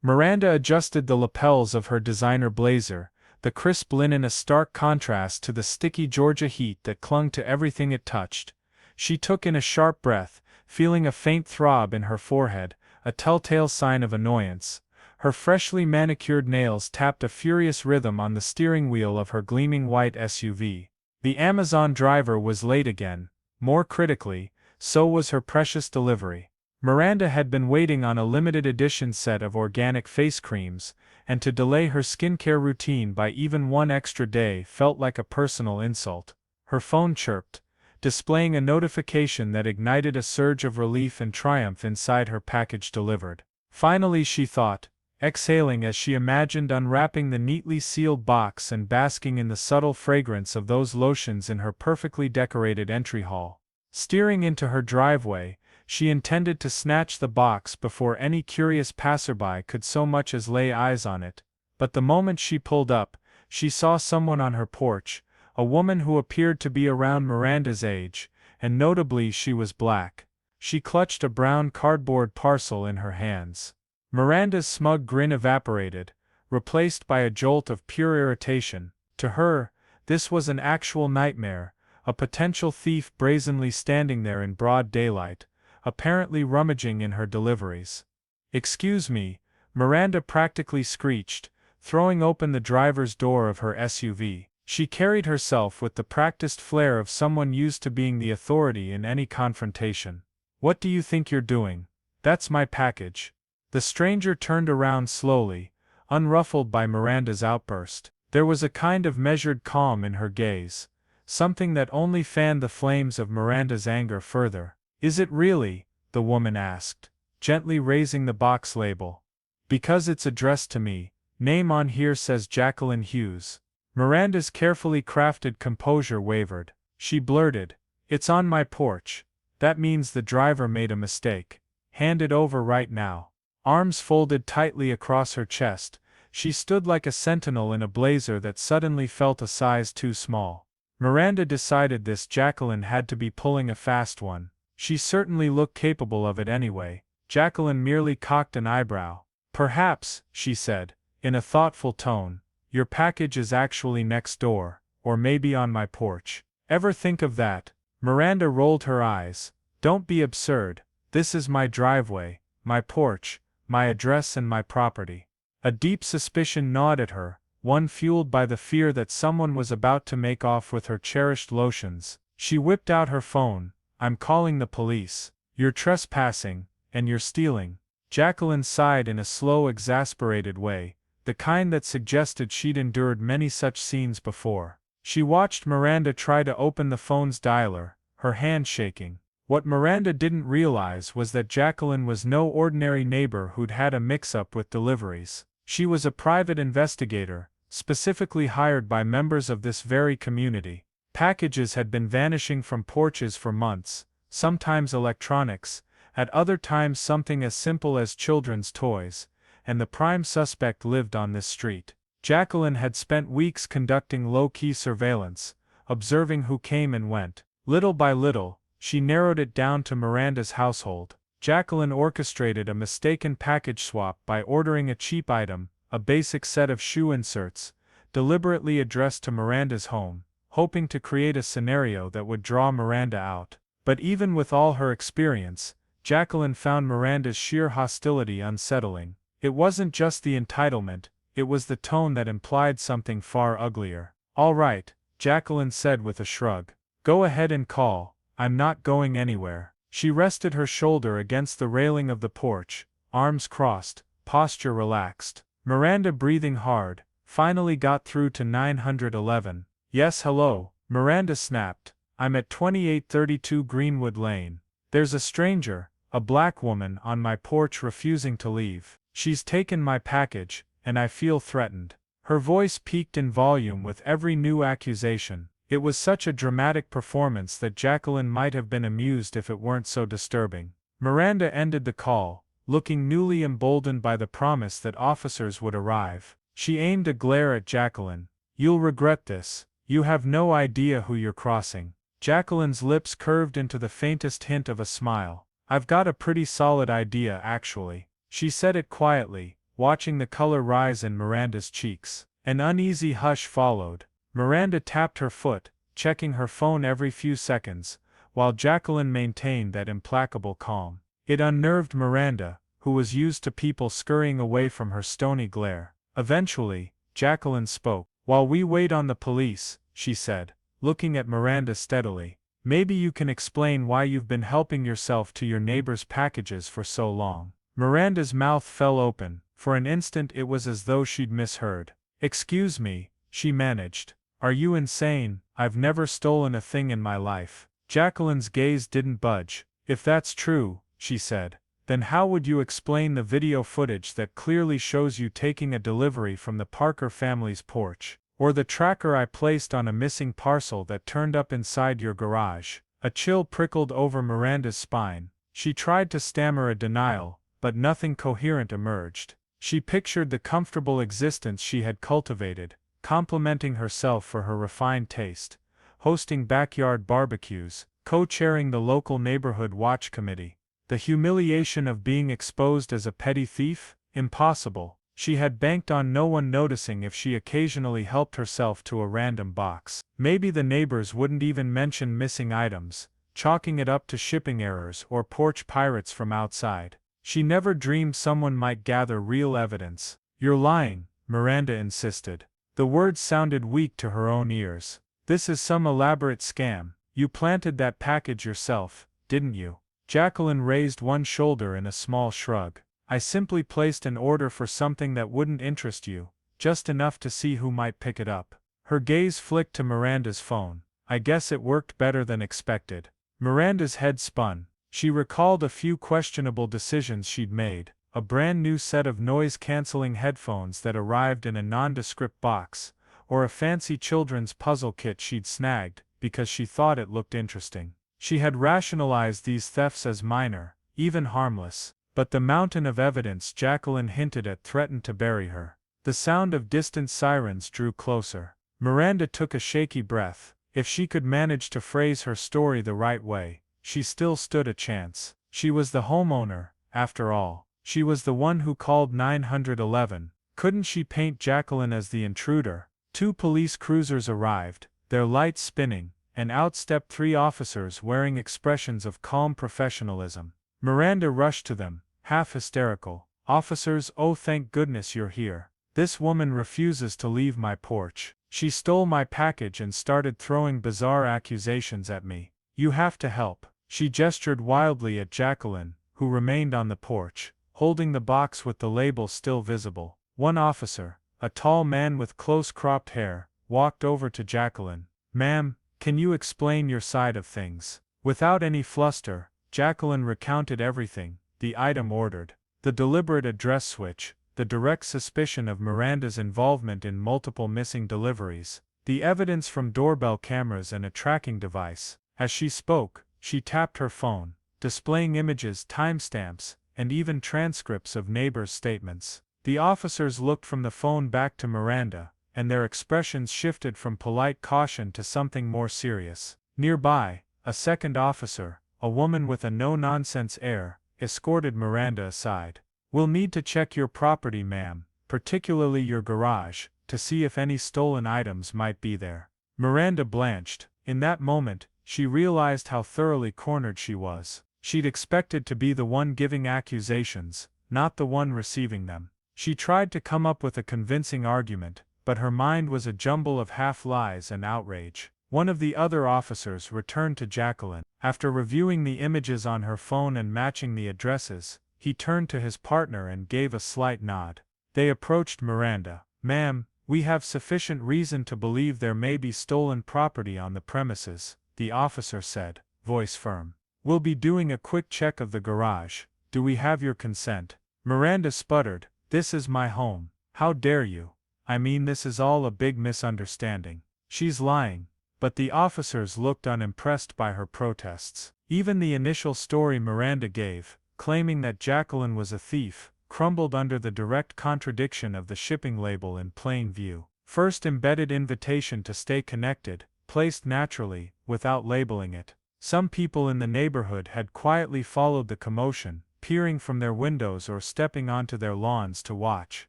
Miranda adjusted the lapels of her designer blazer, the crisp linen a stark contrast to the sticky Georgia heat that clung to everything it touched. She took in a sharp breath, feeling a faint throb in her forehead, a telltale sign of annoyance. Her freshly manicured nails tapped a furious rhythm on the steering wheel of her gleaming white SUV. The Amazon driver was late again. More critically, so was her precious delivery. Miranda had been waiting on a limited edition set of organic face creams, and to delay her skincare routine by even one extra day felt like a personal insult. Her phone chirped, displaying a notification that ignited a surge of relief and triumph inside her package delivered. Finally, she thought, exhaling as she imagined unwrapping the neatly sealed box and basking in the subtle fragrance of those lotions in her perfectly decorated entry hall. Steering into her driveway, she intended to snatch the box before any curious passerby could so much as lay eyes on it, but the moment she pulled up, she saw someone on her porch, a woman who appeared to be around Miranda's age, and notably she was black. She clutched a brown cardboard parcel in her hands. Miranda's smug grin evaporated, replaced by a jolt of pure irritation. To her, this was an actual nightmare, a potential thief brazenly standing there in broad daylight, apparently rummaging in her deliveries. "Excuse me," Miranda practically screeched, throwing open the driver's door of her SUV. She carried herself with the practiced flair of someone used to being the authority in any confrontation. "What do you think you're doing? That's my package." The stranger turned around slowly, unruffled by Miranda's outburst. There was a kind of measured calm in her gaze, something that only fanned the flames of Miranda's anger further. "Is it really?" the woman asked, gently raising the box label. "Because it's addressed to me. Name on here says Jacqueline Hughes." Miranda's carefully crafted composure wavered. She blurted, "It's on my porch. That means the driver made a mistake. Hand it over right now." Arms folded tightly across her chest, she stood like a sentinel in a blazer that suddenly felt a size too small. Miranda decided this Jacqueline had to be pulling a fast one. She certainly looked capable of it anyway. Jacqueline merely cocked an eyebrow. "Perhaps," she said, in a thoughtful tone, "your package is actually next door, or maybe on my porch. Ever think of that?" Miranda rolled her eyes. "Don't be absurd. This is my driveway, my porch, my address and my property." A deep suspicion gnawed at her, one fueled by the fear that someone was about to make off with her cherished lotions. She whipped out her phone. "I'm calling the police. You're trespassing, and you're stealing." Jacqueline sighed in a slow, exasperated way, the kind that suggested she'd endured many such scenes before. She watched Miranda try to open the phone's dialer, her hand shaking. What Miranda didn't realize was that Jacqueline was no ordinary neighbor who'd had a mix-up with deliveries. She was a private investigator, specifically hired by members of this very community. Packages had been vanishing from porches for months, sometimes electronics, at other times something as simple as children's toys, and the prime suspect lived on this street. Jacqueline had spent weeks conducting low-key surveillance, observing who came and went. Little by little, she narrowed it down to Miranda's household. Jacqueline orchestrated a mistaken package swap by ordering a cheap item, a basic set of shoe inserts, deliberately addressed to Miranda's home, hoping to create a scenario that would draw Miranda out. But even with all her experience, Jacqueline found Miranda's sheer hostility unsettling. It wasn't just the entitlement, it was the tone that implied something far uglier. "All right," Jacqueline said with a shrug. "Go ahead and call, I'm not going anywhere." She rested her shoulder against the railing of the porch, arms crossed, posture relaxed. Miranda, breathing hard, finally got through to 911. "Yes, hello," Miranda snapped. "I'm at 2832 Greenwood Lane. There's a stranger, a black woman, on my porch refusing to leave. She's taken my package, and I feel threatened." Her voice peaked in volume with every new accusation. It was such a dramatic performance that Jacqueline might have been amused if it weren't so disturbing. Miranda ended the call, looking newly emboldened by the promise that officers would arrive. She aimed a glare at Jacqueline. "You'll regret this. You have no idea who you're crossing." Jacqueline's lips curved into the faintest hint of a smile. "I've got a pretty solid idea actually." She said it quietly, watching the color rise in Miranda's cheeks. An uneasy hush followed. Miranda tapped her foot, checking her phone every few seconds, while Jacqueline maintained that implacable calm. It unnerved Miranda, who was used to people scurrying away from her stony glare. Eventually, Jacqueline spoke. "While we wait on the police," she said, looking at Miranda steadily, "maybe you can explain why you've been helping yourself to your neighbor's packages for so long." Miranda's mouth fell open. For an instant it was as though she'd misheard. "Excuse me," she managed. "Are you insane? I've never stolen a thing in my life." Jacqueline's gaze didn't budge. "If that's true," she said, "then how would you explain the video footage that clearly shows you taking a delivery from the Parker family's porch? Or the tracker I placed on a missing parcel that turned up inside your garage?" A chill prickled over Miranda's spine. She tried to stammer a denial, but nothing coherent emerged. She pictured the comfortable existence she had cultivated, complimenting herself for her refined taste, hosting backyard barbecues, co-chairing the local neighborhood watch committee. The humiliation of being exposed as a petty thief? Impossible. She had banked on no one noticing if she occasionally helped herself to a random box. Maybe the neighbors wouldn't even mention missing items, chalking it up to shipping errors or porch pirates from outside. She never dreamed someone might gather real evidence. "You're lying," Miranda insisted. The words sounded weak to her own ears. "This is some elaborate scam. You planted that package yourself, didn't you?" Jacqueline raised one shoulder in a small shrug. "I simply placed an order for something that wouldn't interest you, just enough to see who might pick it up." Her gaze flicked to Miranda's phone. "I guess it worked better than expected." Miranda's head spun. She recalled a few questionable decisions she'd made: a brand new set of noise-canceling headphones that arrived in a nondescript box, or a fancy children's puzzle kit she'd snagged because she thought it looked interesting. She had rationalized these thefts as minor, even harmless, but the mountain of evidence Jacqueline hinted at threatened to bury her. The sound of distant sirens drew closer. Miranda took a shaky breath. If she could manage to phrase her story the right way, she still stood a chance. She was the homeowner, after all. She was the one who called 911. Couldn't she paint Jacqueline as the intruder? 2 police cruisers arrived, their lights spinning, and out stepped 3 officers wearing expressions of calm professionalism. Miranda rushed to them, half hysterical. "Officers, oh thank goodness you're here. This woman refuses to leave my porch. She stole my package and started throwing bizarre accusations at me. You have to help." She gestured wildly at Jacqueline, who remained on the porch, holding the box with the label still visible. One officer, a tall man with close-cropped hair, walked over to Jacqueline. "Ma'am, can you explain your side of things?" Without any fluster, Jacqueline recounted everything: the item ordered, the deliberate address switch, the direct suspicion of Miranda's involvement in multiple missing deliveries, the evidence from doorbell cameras and a tracking device. As she spoke, she tapped her phone, displaying images, timestamps, and even transcripts of neighbors' statements. The officers looked from the phone back to Miranda, and their expressions shifted from polite caution to something more serious. Nearby, a second officer, a woman with a no-nonsense air, escorted Miranda aside. "We'll need to check your property, ma'am, particularly your garage, to see if any stolen items might be there." Miranda blanched. In that moment, she realized how thoroughly cornered she was. She'd expected to be the one giving accusations, not the one receiving them. She tried to come up with a convincing argument, but her mind was a jumble of half-lies and outrage. One of the other officers returned to Jacqueline. After reviewing the images on her phone and matching the addresses, he turned to his partner and gave a slight nod. They approached Miranda. "Ma'am, we have sufficient reason to believe there may be stolen property on the premises," the officer said, voice firm. "We'll be doing a quick check of the garage. Do we have your consent?" Miranda sputtered. "This is my home. How dare you? I mean, this is all a big misunderstanding." "She's lying." But the officers looked unimpressed by her protests. Even the initial story Miranda gave, claiming that Jacqueline was a thief, crumbled under the direct contradiction of the shipping label in plain view. First embedded invitation to stay connected, placed naturally, without labeling it. Some people in the neighborhood had quietly followed the commotion, peering from their windows or stepping onto their lawns to watch.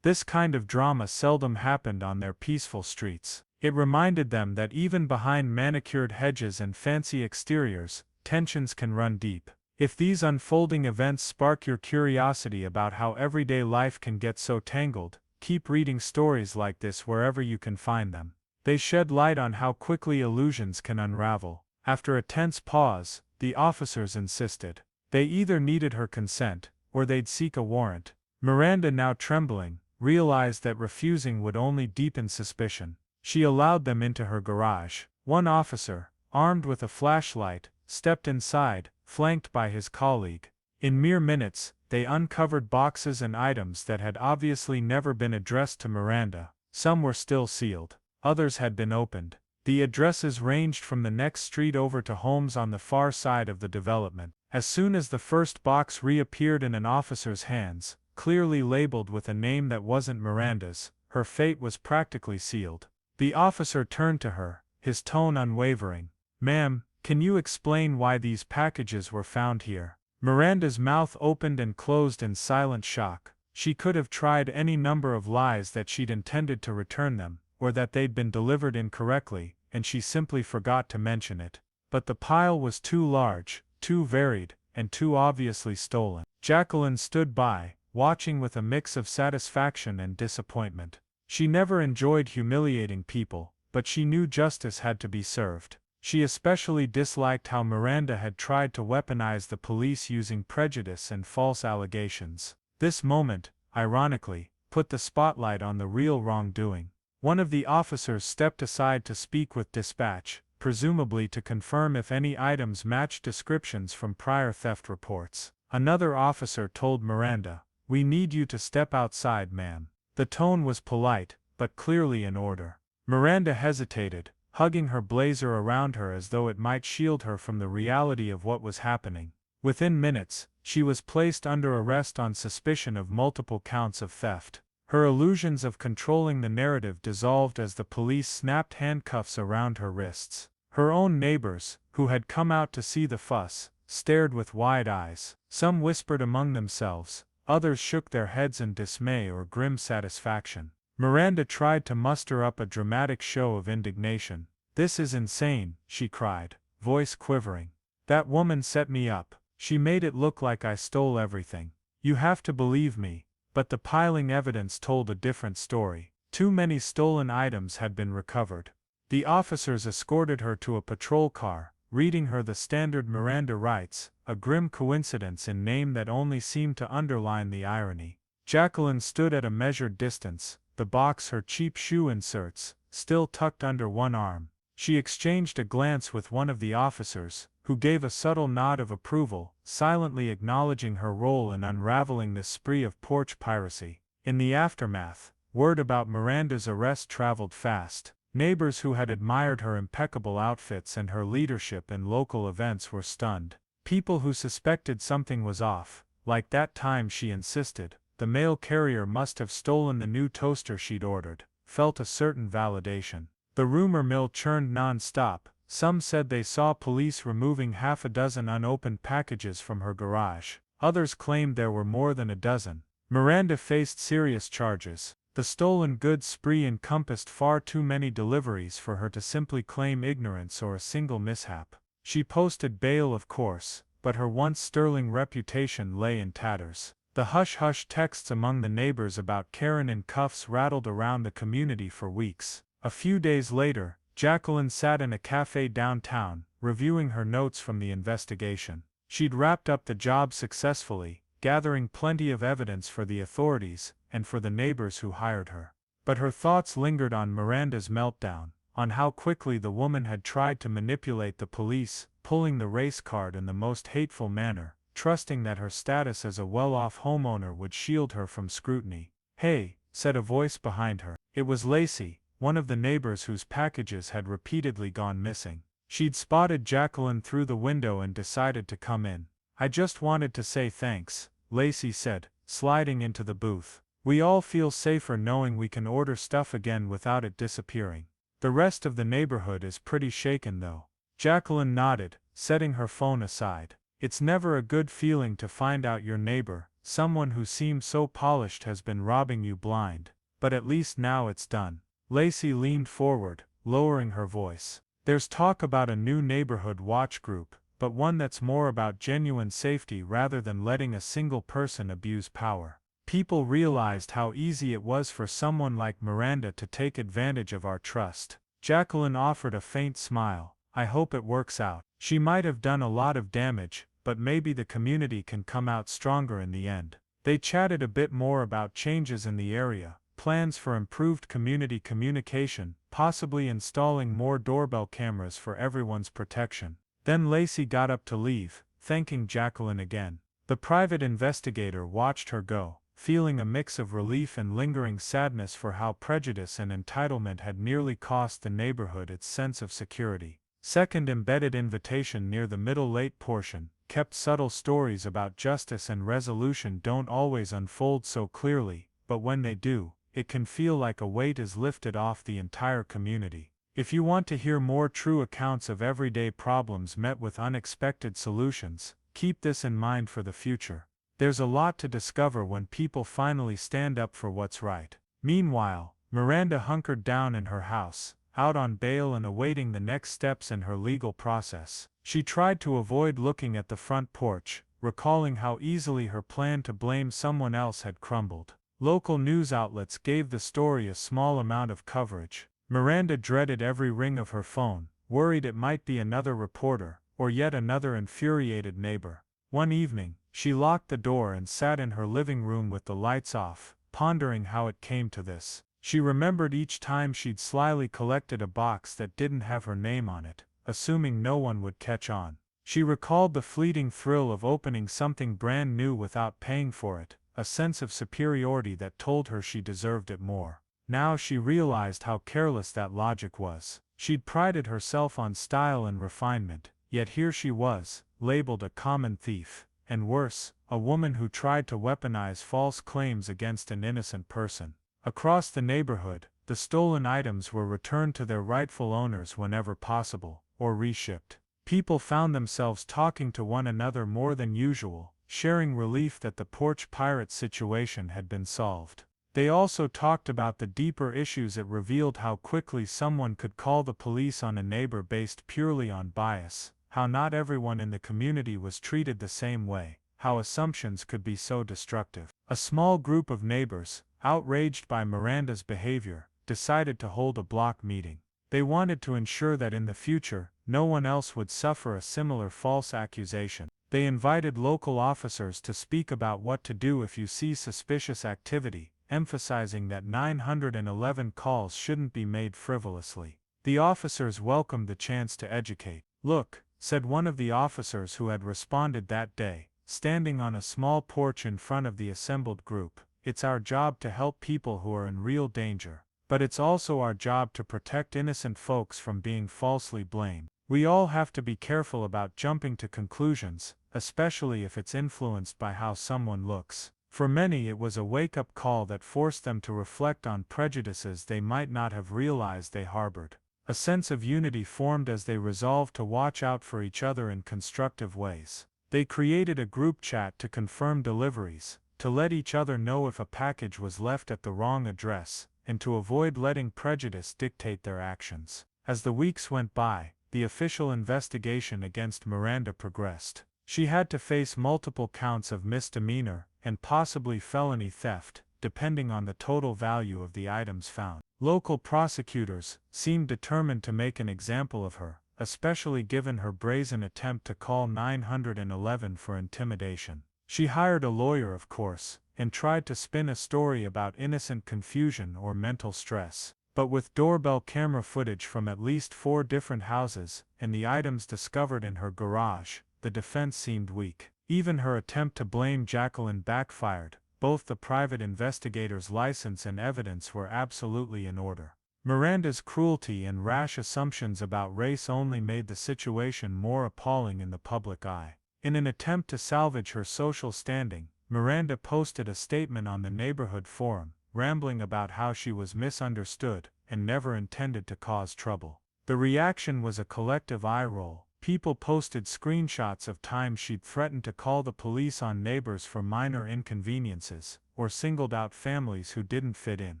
This kind of drama seldom happened on their peaceful streets. It reminded them that even behind manicured hedges and fancy exteriors, tensions can run deep. If these unfolding events spark your curiosity about how everyday life can get so tangled, keep reading stories like this wherever you can find them. They shed light on how quickly illusions can unravel. After a tense pause, the officers insisted. They either needed her consent, or they'd seek a warrant. Miranda, now trembling, realized that refusing would only deepen suspicion. She allowed them into her garage. One officer, armed with a flashlight, stepped inside, flanked by his colleague. In mere minutes, they uncovered boxes and items that had obviously never been addressed to Miranda. Some were still sealed. Others had been opened. The addresses ranged from the next street over to homes on the far side of the development. As soon as the first box reappeared in an officer's hands, clearly labeled with a name that wasn't Miranda's, her fate was practically sealed. The officer turned to her, his tone unwavering. "Ma'am, can you explain why these packages were found here?" Miranda's mouth opened and closed in silent shock. She could have tried any number of lies that she'd intended to return them, or that they'd been delivered incorrectly, and she simply forgot to mention it. But the pile was too large, too varied, and too obviously stolen. Jacqueline stood by, watching with a mix of satisfaction and disappointment. She never enjoyed humiliating people, but she knew justice had to be served. She especially disliked how Miranda had tried to weaponize the police using prejudice and false allegations. This moment, ironically, put the spotlight on the real wrongdoing. One of the officers stepped aside to speak with dispatch, presumably to confirm if any items matched descriptions from prior theft reports. Another officer told Miranda, "We need you to step outside, ma'am." The tone was polite, but clearly in order. Miranda hesitated, hugging her blazer around her as though it might shield her from the reality of what was happening. Within minutes, she was placed under arrest on suspicion of multiple counts of theft. Her illusions of controlling the narrative dissolved as the police snapped handcuffs around her wrists. Her own neighbors, who had come out to see the fuss, stared with wide eyes. Some whispered among themselves, others shook their heads in dismay or grim satisfaction. Miranda tried to muster up a dramatic show of indignation. "This is insane," she cried, voice quivering. "That woman set me up. She made it look like I stole everything. You have to believe me." But the piling evidence told a different story. Too many stolen items had been recovered. The officers escorted her to a patrol car, reading her the standard Miranda rights, a grim coincidence in name that only seemed to underline the irony. Jacqueline stood at a measured distance, the box, her cheap shoe inserts, still tucked under one arm. She exchanged a glance with one of the officers, who gave a subtle nod of approval, silently acknowledging her role in unraveling this spree of porch piracy. In the aftermath, word about Miranda's arrest traveled fast. Neighbors who had admired her impeccable outfits and her leadership in local events were stunned. People who suspected something was off, like that time she insisted the mail carrier must have stolen the new toaster she'd ordered, felt a certain validation. The rumor mill churned non-stop. Some said they saw police removing half a dozen unopened packages from her garage. Others claimed there were more than a dozen. Miranda faced serious charges. The stolen goods spree encompassed far too many deliveries for her to simply claim ignorance or a single mishap. She posted bail, of course, but her once sterling reputation lay in tatters. The hush-hush texts among the neighbors about Karen in cuffs rattled around the community for weeks. A few days later, Jacqueline sat in a cafe downtown, reviewing her notes from the investigation. She'd wrapped up the job successfully, gathering plenty of evidence for the authorities, and for the neighbors who hired her. But her thoughts lingered on Miranda's meltdown, on how quickly the woman had tried to manipulate the police, pulling the race card in the most hateful manner, trusting that her status as a well-off homeowner would shield her from scrutiny. "Hey," said a voice behind her. It was Lacey, one of the neighbors whose packages had repeatedly gone missing. She'd spotted Jacqueline through the window and decided to come in. "I just wanted to say thanks," Lacey said, sliding into the booth. "We all feel safer knowing we can order stuff again without it disappearing. The rest of the neighborhood is pretty shaken though." Jacqueline nodded, setting her phone aside. It's never a good feeling to find out your neighbor, someone who seems so polished, has been robbing you blind. But at least now it's done. Lacey leaned forward, lowering her voice. There's talk about a new neighborhood watch group, but one that's more about genuine safety rather than letting a single person abuse power. People realized how easy it was for someone like Miranda to take advantage of our trust. Jacqueline offered a faint smile. I hope it works out. She might have done a lot of damage, but maybe the community can come out stronger in the end. They chatted a bit more about changes in the area, plans for improved community communication, possibly installing more doorbell cameras for everyone's protection. Then Lacey got up to leave, thanking Jacqueline again. The private investigator watched her go, feeling a mix of relief and lingering sadness for how prejudice and entitlement had nearly cost the neighborhood its sense of security. Second embedded invitation near the middle late portion, kept subtle stories about justice and resolution don't always unfold so clearly, but when they do, it can feel like a weight is lifted off the entire community. If you want to hear more true accounts of everyday problems met with unexpected solutions, keep this in mind for the future. There's a lot to discover when people finally stand up for what's right. Meanwhile, Miranda hunkered down in her house, out on bail and awaiting the next steps in her legal process. She tried to avoid looking at the front porch, recalling how easily her plan to blame someone else had crumbled. Local news outlets gave the story a small amount of coverage. Miranda dreaded every ring of her phone, worried it might be another reporter, or yet another infuriated neighbor. One evening, she locked the door and sat in her living room with the lights off, pondering how it came to this. She remembered each time she'd slyly collected a box that didn't have her name on it, assuming no one would catch on. She recalled the fleeting thrill of opening something brand new without paying for it, a sense of superiority that told her she deserved it more. Now she realized how careless that logic was. She'd prided herself on style and refinement, yet here she was, labeled a common thief, and worse, a woman who tried to weaponize false claims against an innocent person. Across the neighborhood, the stolen items were returned to their rightful owners whenever possible, or reshipped. People found themselves talking to one another more than usual, sharing relief that the porch pirate situation had been solved. They also talked about the deeper issues it revealed: how quickly someone could call the police on a neighbor based purely on bias, how not everyone in the community was treated the same way, how assumptions could be so destructive. A small group of neighbors, outraged by Miranda's behavior, decided to hold a block meeting. They wanted to ensure that in the future, no one else would suffer a similar false accusation. They invited local officers to speak about what to do if you see suspicious activity, emphasizing that 911 calls shouldn't be made frivolously. The officers welcomed the chance to educate. "Look," said one of the officers who had responded that day, standing on a small porch in front of the assembled group, "it's our job to help people who are in real danger. But it's also our job to protect innocent folks from being falsely blamed. We all have to be careful about jumping to conclusions, especially if it's influenced by how someone looks." For many it was a wake-up call that forced them to reflect on prejudices they might not have realized they harbored. A sense of unity formed as they resolved to watch out for each other in constructive ways. They created a group chat to confirm deliveries, to let each other know if a package was left at the wrong address, and to avoid letting prejudice dictate their actions. As the weeks went by, the official investigation against Miranda progressed. She had to face multiple counts of misdemeanor, and possibly felony theft, depending on the total value of the items found. Local prosecutors seemed determined to make an example of her, especially given her brazen attempt to call 911 for intimidation. She hired a lawyer, of course, and tried to spin a story about innocent confusion or mental stress. But with doorbell camera footage from at least 4 different houses, and the items discovered in her garage, the defense seemed weak. Even her attempt to blame Jacqueline backfired. Both the private investigator's license and evidence were absolutely in order. Miranda's cruelty and rash assumptions about race only made the situation more appalling in the public eye. In an attempt to salvage her social standing, Miranda posted a statement on the neighborhood forum, rambling about how she was misunderstood and never intended to cause trouble. The reaction was a collective eye roll. People posted screenshots of times she'd threatened to call the police on neighbors for minor inconveniences, or singled out families who didn't fit in.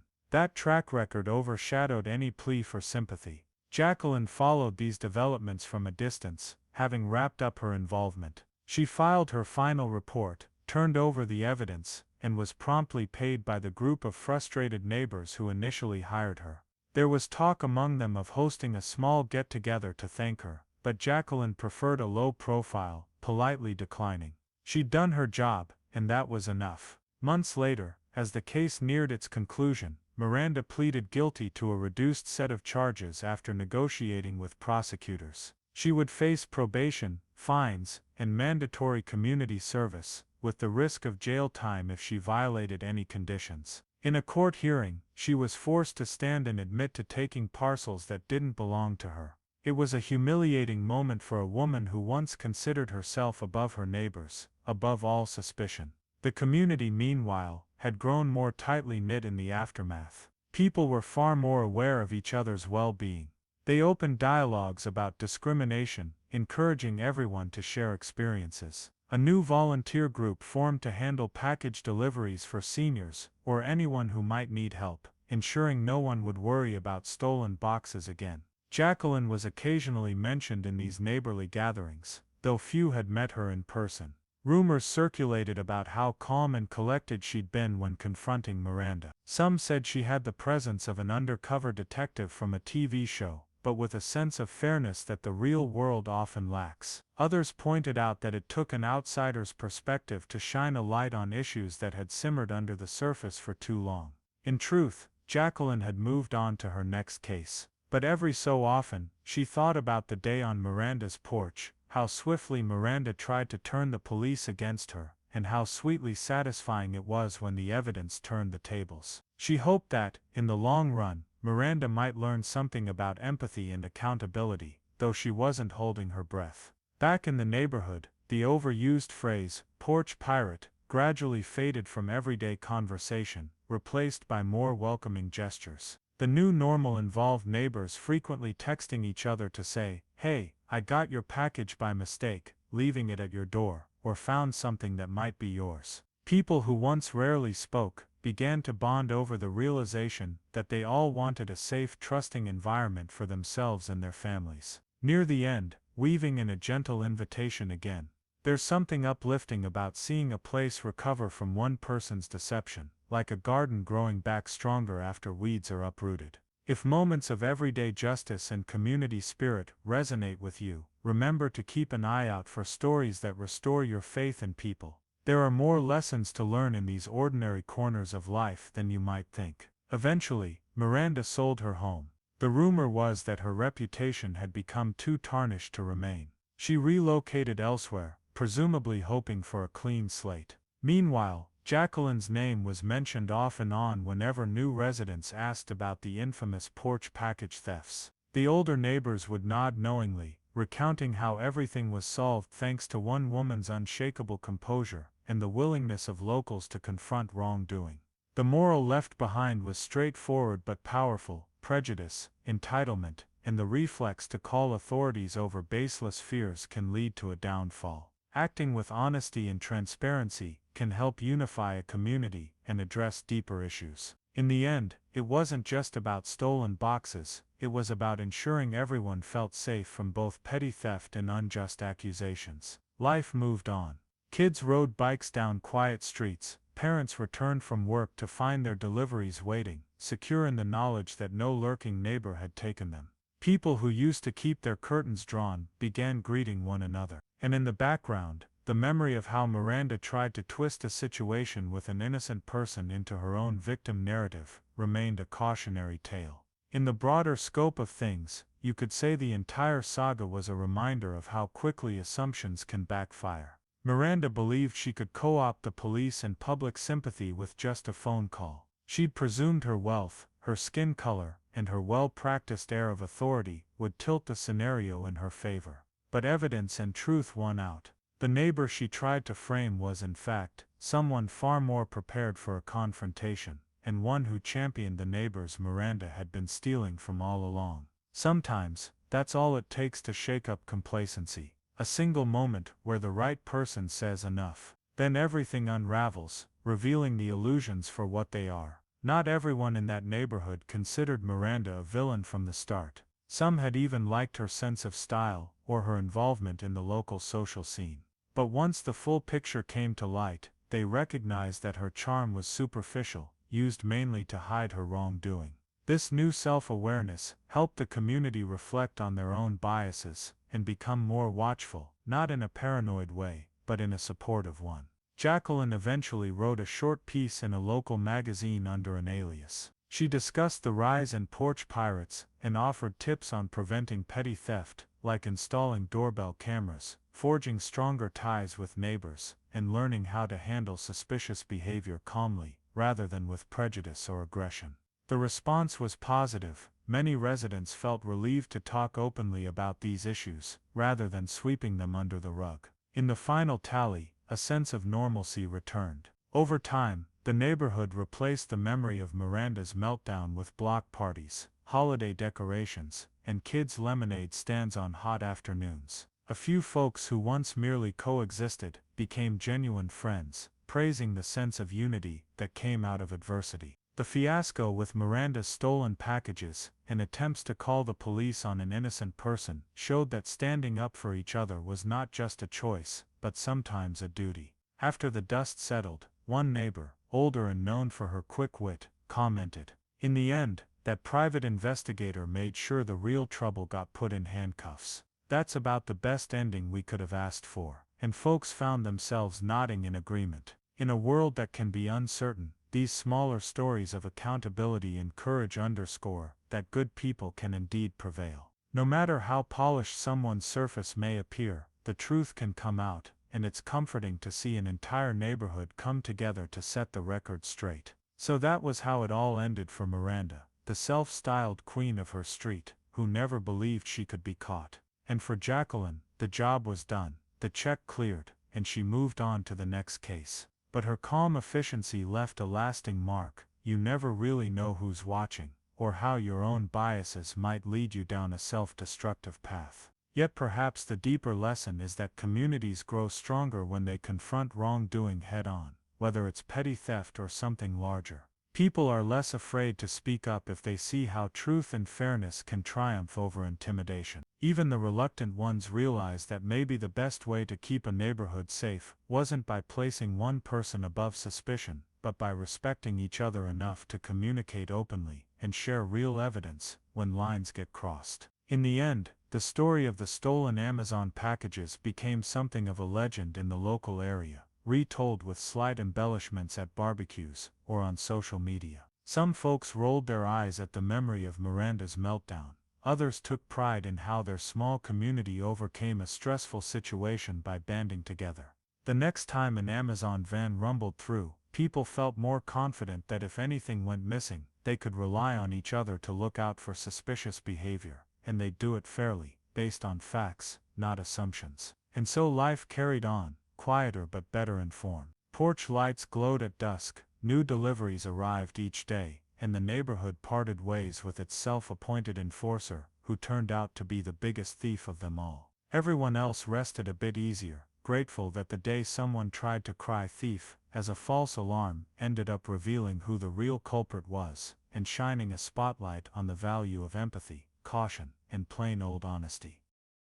That track record overshadowed any plea for sympathy. Jacqueline followed these developments from a distance, having wrapped up her involvement. She filed her final report, turned over the evidence, and was promptly paid by the group of frustrated neighbors who initially hired her. There was talk among them of hosting a small get-together to thank her, but Jacqueline preferred a low profile, politely declining. She'd done her job, and that was enough. Months later, as the case neared its conclusion, Miranda pleaded guilty to a reduced set of charges after negotiating with prosecutors. She would face probation, fines, and mandatory community service, with the risk of jail time if she violated any conditions. In a court hearing, she was forced to stand and admit to taking parcels that didn't belong to her. It was a humiliating moment for a woman who once considered herself above her neighbors, above all suspicion. The community, meanwhile, had grown more tightly knit in the aftermath. People were far more aware of each other's well-being. They opened dialogues about discrimination, encouraging everyone to share experiences. A new volunteer group formed to handle package deliveries for seniors, or anyone who might need help, ensuring no one would worry about stolen boxes again. Jacqueline was occasionally mentioned in these neighborly gatherings, though few had met her in person. Rumors circulated about how calm and collected she'd been when confronting Miranda. Some said she had the presence of an undercover detective from a TV show, but with a sense of fairness that the real world often lacks. Others pointed out that it took an outsider's perspective to shine a light on issues that had simmered under the surface for too long. In truth, Jacqueline had moved on to her next case. But every so often, she thought about the day on Miranda's porch, how swiftly Miranda tried to turn the police against her, and how sweetly satisfying it was when the evidence turned the tables. She hoped that, in the long run, Miranda might learn something about empathy and accountability, though she wasn't holding her breath. Back in the neighborhood, the overused phrase, porch pirate, gradually faded from everyday conversation, replaced by more welcoming gestures. The new normal involved neighbors frequently texting each other to say, "Hey, I got your package by mistake," leaving it at your door, or found something that might be yours. People who once rarely spoke began to bond over the realization that they all wanted a safe, trusting environment for themselves and their families. Near the end, weaving in a gentle invitation again. There's something uplifting about seeing a place recover from one person's deception, like a garden growing back stronger after weeds are uprooted. If moments of everyday justice and community spirit resonate with you, remember to keep an eye out for stories that restore your faith in people. There are more lessons to learn in these ordinary corners of life than you might think. Eventually, Miranda sold her home. The rumor was that her reputation had become too tarnished to remain. She relocated elsewhere, presumably hoping for a clean slate. Meanwhile, Jacqueline's name was mentioned off and on whenever new residents asked about the infamous porch package thefts. The older neighbors would nod knowingly, recounting how everything was solved thanks to one woman's unshakable composure and the willingness of locals to confront wrongdoing. The moral left behind was straightforward but powerful: prejudice, entitlement, and the reflex to call authorities over baseless fears can lead to a downfall. Acting with honesty and transparency can help unify a community and address deeper issues. In the end, it wasn't just about stolen boxes, it was about ensuring everyone felt safe from both petty theft and unjust accusations. Life moved on. Kids rode bikes down quiet streets, parents returned from work to find their deliveries waiting, secure in the knowledge that no lurking neighbor had taken them. People who used to keep their curtains drawn began greeting one another. And in the background, the memory of how Miranda tried to twist a situation with an innocent person into her own victim narrative remained a cautionary tale. In the broader scope of things, you could say the entire saga was a reminder of how quickly assumptions can backfire. Miranda believed she could co-opt the police and public sympathy with just a phone call. She'd presumed her wealth, her skin color, and her well-practiced air of authority would tilt the scenario in her favor. But evidence and truth won out. The neighbor she tried to frame was in fact someone far more prepared for a confrontation, and one who championed the neighbors Miranda had been stealing from all along. Sometimes, That's all it takes to shake up complacency. A single moment where the right person says enough. Then everything unravels, revealing the illusions for what they are. Not everyone in that neighborhood considered Miranda a villain from the start. Some had even liked her sense of style, or her involvement in the local social scene. But once the full picture came to light, they recognized that her charm was superficial, used mainly to hide her wrongdoing. This new self-awareness helped the community reflect on their own biases and become more watchful, not in a paranoid way, but in a supportive one. Jacqueline eventually wrote a short piece in a local magazine under an alias. She discussed the rise in porch pirates and offered tips on preventing petty theft, like installing doorbell cameras, forging stronger ties with neighbors, and learning how to handle suspicious behavior calmly, rather than with prejudice or aggression. The response was positive. Many residents felt relieved to talk openly about these issues, rather than sweeping them under the rug. In the final tally, a sense of normalcy returned. Over time, the neighborhood replaced the memory of Miranda's meltdown with block parties, holiday decorations, and kids' lemonade stands on hot afternoons. A few folks who once merely coexisted became genuine friends, praising the sense of unity that came out of adversity. The fiasco with Miranda's stolen packages and attempts to call the police on an innocent person showed that standing up for each other was not just a choice, but sometimes a duty. After the dust settled, one neighbor, older and known for her quick wit, commented, "In the end, that private investigator made sure the real trouble got put in handcuffs. That's about the best ending we could have asked for." And folks found themselves nodding in agreement. In a world that can be uncertain, these smaller stories of accountability encourage that good people can indeed prevail. No matter how polished someone's surface may appear, the truth can come out, and it's comforting to see an entire neighborhood come together to set the record straight. So that was how it all ended for Miranda, the self-styled queen of her street, who never believed she could be caught. And for Jacqueline, the job was done, the check cleared, and she moved on to the next case. But her calm efficiency left a lasting mark. You never really know who's watching, or how your own biases might lead you down a self-destructive path. Yet perhaps the deeper lesson is that communities grow stronger when they confront wrongdoing head-on, whether it's petty theft or something larger. People are less afraid to speak up if they see how truth and fairness can triumph over intimidation. Even the reluctant ones realize that maybe the best way to keep a neighborhood safe wasn't by placing one person above suspicion, but by respecting each other enough to communicate openly and share real evidence when lines get crossed. In the end, the story of the stolen Amazon packages became something of a legend in the local area, retold with slight embellishments at barbecues or on social media. Some folks rolled their eyes at the memory of Miranda's meltdown. Others took pride in how their small community overcame a stressful situation by banding together. The next time an Amazon van rumbled through, people felt more confident that if anything went missing, they could rely on each other to look out for suspicious behavior, and they'd do it fairly, based on facts, not assumptions. And so life carried on, quieter but better informed. Porch lights glowed at dusk, new deliveries arrived each day, and the neighborhood parted ways with its self-appointed enforcer, who turned out to be the biggest thief of them all. Everyone else rested a bit easier, grateful that the day someone tried to cry thief, as a false alarm, ended up revealing who the real culprit was, and shining a spotlight on the value of empathy, caution, and plain old honesty.